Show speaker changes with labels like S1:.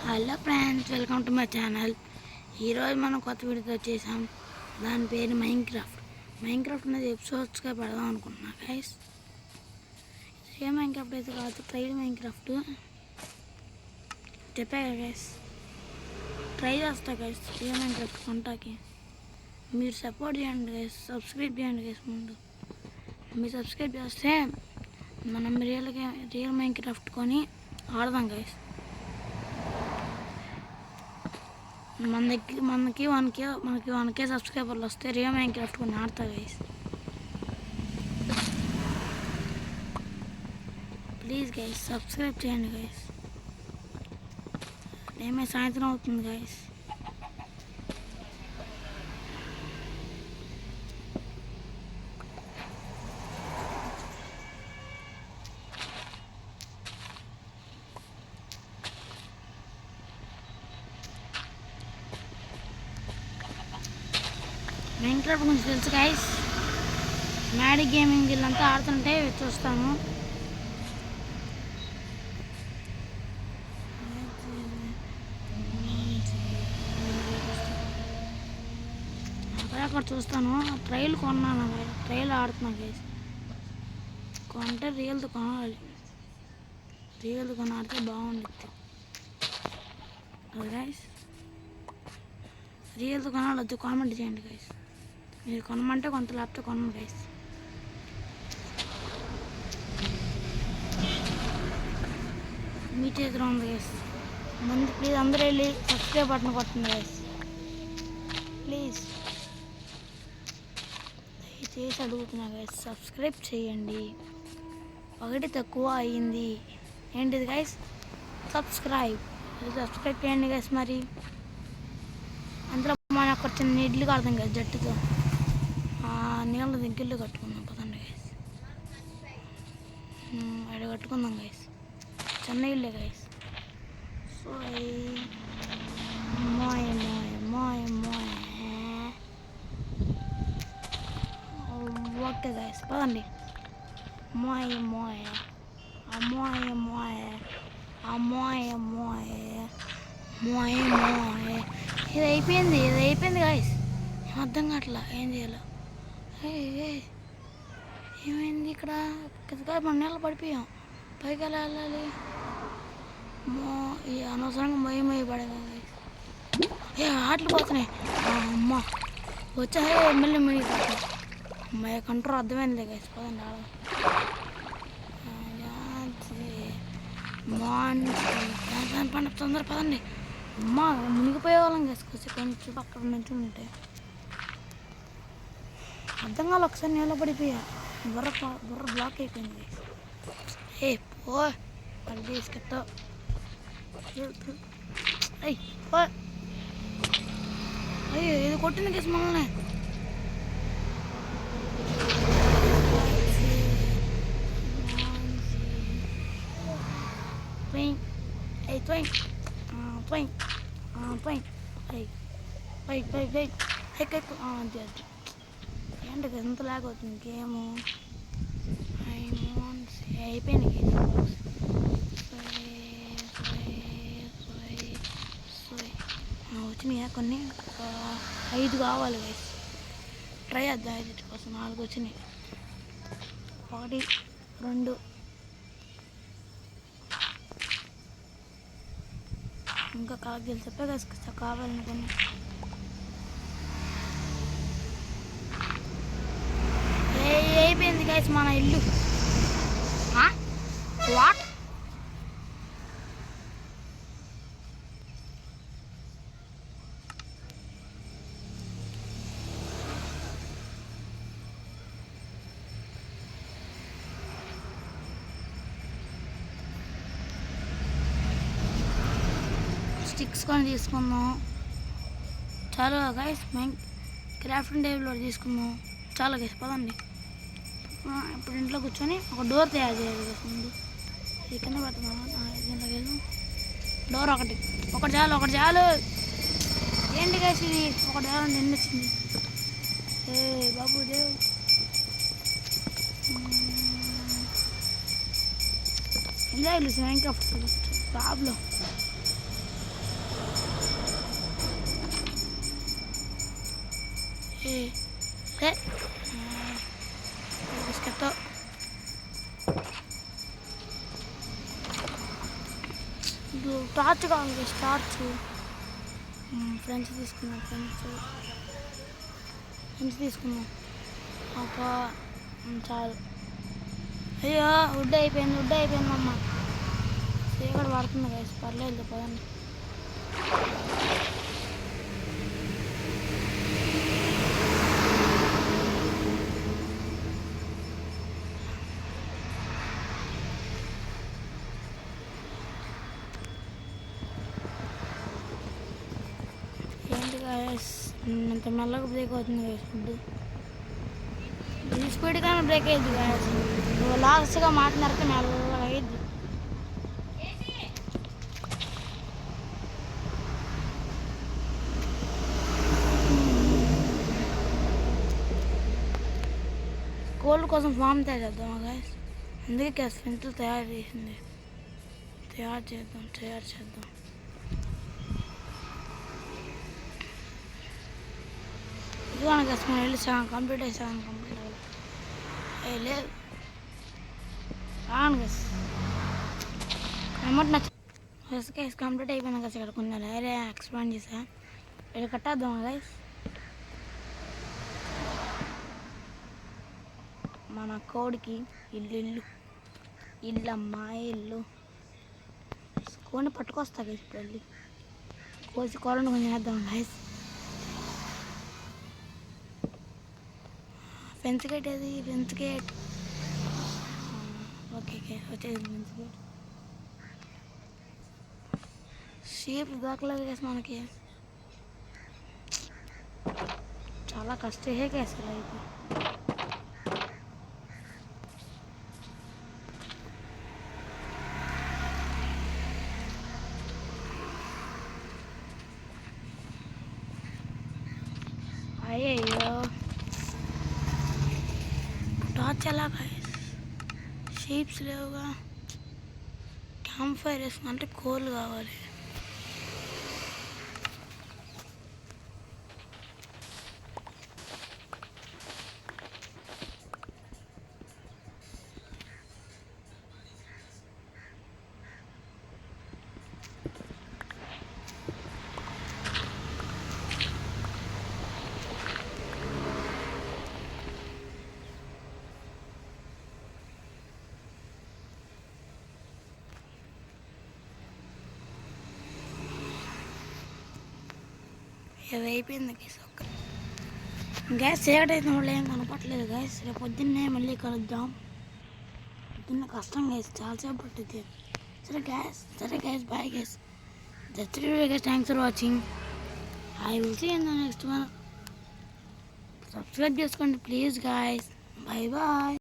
S1: Hello friends, welcome to my channel. ఈరోజు మనం కొత్త వీడియోతో వచ్చేసాం. దాని పేరు మైన్క్రాఫ్ట్ అనేది ఎపిసోడ్స్గా పెడదాం అనుకుంటున్నా గైస్. ఏ మైన్క్రాఫ్ట్ అయితే కాదు, ట్రైల్ మైన్క్రాఫ్ట్ చెప్పా కదా గైస్. ట్రై చేస్తా గైస్ ఏ మైన్క్రాఫ్ట్ కొంటాకి. మీరు సపోర్ట్ చేయండి గైస్, సబ్స్క్రైబ్ చేయండి గైస్. ముందు మీరు సబ్స్క్రైబ్ చేస్తే మనం రియల్ మైన్క్రాఫ్ట్ కొని ఆడదాం గైస్. మనకి 1K సబ్స్క్రైబర్లు వస్తే రియల్ మైన్క్రాఫ్ట్ కొని ఆడతా గైస్. ప్లీజ్ గైస్ సబ్స్క్రైబ్ చేయండి గైస్. సాయంత్రం అవుతుంది గైస్. మైన్క్రాఫ్ట్ గురించి తెలుసు గైస్. మ్యాడీ గేమింగ్ వీళ్ళంతా ఆడుతుంటే చూస్తాను. అక్కడ చూస్తాను. ట్రైల్ కొన్నాను, ట్రైల్ ఆడుతున్నా గైస్. కొంటే రియల్తో కొనాలి. రియల్తో కొని ఆడితే బాగుంటుంది గైస్. రియల్తో కొనాలి వద్దు కామెంట్ చేయండి గైస్. మీరు కొనమంటే కొంత లేకపోతే కొనండి గైస్. మీ చేతిలో ఉంది గైస్. మంది ప్లీజ్ అందరూ వెళ్ళి సబ్స్క్రైబ్ బటన్ కొట్టండి గైస్ ప్లీజ్. దయచేసి అడుగుతున్నా గైస్, సబ్స్క్రైబ్ చేయండి. ఒకటి తక్కువ అయ్యింది. ఏంటిది గైస్? సబ్స్క్రైబ్ చేయండి గైస్. మరి అందులో మన అక్కడ చిన్న ఇడ్లు కడతాం కదా జట్టుతో, నీళ్ళ దగ్గరలో కట్టుకుందాం పదండి గైస్. అక్కడ కట్టుకుందాం గైస్. చిన్న ఇల్లే గైస్. సో ఓకే గైస్ పదండి. ఇది అయిపోయింది గైస్. అర్థం కావట్లా ఏం చేయాలో. ఏమైంది ఇక్కడ? మన నీళ్ళు పడిపోయాం. పైకి ఎలా వెళ్ళాలి? అనవసరంగా మొయ్యి పడగా గైస్. ఆటలు పోతున్నాయి. అమ్మ వచ్చా ఎమ్మెల్యే మునిగిపోతాయి. అమ్మాయి కంట్రోల్ అర్థమైంది గైస్. పదండి తొందర పదండి. అమ్మ మునిగిపోయే వాళ్ళం గైస్. కొంచెం పక్కన నుంచి ఉంటే అర్థం కాదు. ఒకసారి నీళ్ళ పడిపోయా. బుర్ర బ్లాక్ అయిపోయింది. పో మళ్ళీ తీసుకెళ్తావు. అయ్యో ఇది కొట్టింది కేసు మనల్ని. ఏంటి ఎంత లాగ్ అవుతుంది గేము. అయిపోయింది గేమ్. వచ్చినాయా కొన్ని? 5 కావాలి గైస్. ట్రై చేద్దాం. 5 కోసం 4 వచ్చినాయి. 1 2 ఇంకా కాగలు చెప్పే గైస్ కావాలనుకున్నా. అయిపోయింది గైస్ మన ఇల్లు. వాట్? స్టిక్స్ కొని తీసుకుందాం. చాలా గైస్ క్రాఫ్టింగ్ టేబుల్ తీసుకుందాం. చాలా గైస్ పదండి. ఇప్పుడు ఇంట్లో కూర్చొని ఒక డోర్ తయారు చేయాలి గైస్. ముందు ఇది కింద పెడుతున్నాను. దీంట్లోకి వెళ్ళు. డోర్ ఒకటి చాలు. ఏంటి గైస్ ఇది? ఒకటి చాలు. నిన్న వచ్చింది. బాబు దేవ్. ఇలా మైన్క్రాఫ్ట్ ప్రాబ్లం. ఏ బిస్కెట్తో టార్చ్ కావాలి, టార్చ్. ఫ్రెండ్స్ తీసుకున్నాం, ఫ్రెండ్స్ తీసుకున్నాం ఒక చాలు. అయ్యో వుడ్ అయిపోయింది అమ్మ. చీకటి పడుతుంది గైస్, పర్లేదు పదండి. ఏంటి గైస్ ఇంత మెల్లగా బ్రేక్ అవుతుంది గైస్ ఫుడ్. ఈ స్పీడ్ కానీ బ్రేక్ అయ్యింది గైస్. నువ్వు లాస్ట్గా మాట్లాడితే మెల్లగా అయ్యిద్ది. కోల్డ్ కోసం ఫామ్ తయారు చేద్దాం గైస్. అందుకే గ్యాస్ ఫ్రెండ్స్ తయారు చేసింది. తయారు చేద్దాం. ఇదిగోన గ్యాస్ మనం వెళ్ళి కంప్లీట్ అయ్యి లేదు రాను గ్యాస్. అమౌంట్ నచ్చ గ్యాస్ కంప్లీట్ అయిపోయినా గైస్. ఇక్కడ కొన్ని ఏరియా ఎక్స్పాండ్ చేసా. ఇక్కడ కట్టేద్దాం గైస్. మన కోడికి ఇల్లు అమ్మా ఇల్లు కోడిని పట్టుకొస్తా గైస్. ఇప్పుడు వెళ్ళి కోసి కోళ్ళను కొంచెం వేద్దాం గైస్. ఫెన్స్ గేట్ ఏది? ఫెన్స్ గేట్ ఓకే వచ్చేది ఫెన్స్ గేట్. షీప్ దొరకలేదు గైస్ మనకి. చాలా కష్టమే గైస్ అయితే. అయ్యో టార్చ్ ఎలా గైస్? షీప్స్ లేవుగా. క్యాంప్ ఫైర్ వేసుకుంటే కోల్ కావాలి. ఇది అయిపోయింది గైస్. గ్యాస్ చీకటి అయితే మళ్ళీ ఏం కనపట్లేదు గైస్. రేపు పొద్దున్నే మళ్ళీ కలుద్దాం. పొద్దున్న కష్టం గైస్, చాలాసేపు పట్టుద్ది. సరే guys bye guys. Just guys thanks for watching. I will see in the next one. Subscribe చేసుకోండి ప్లీజ్ గైస్. బాయ్.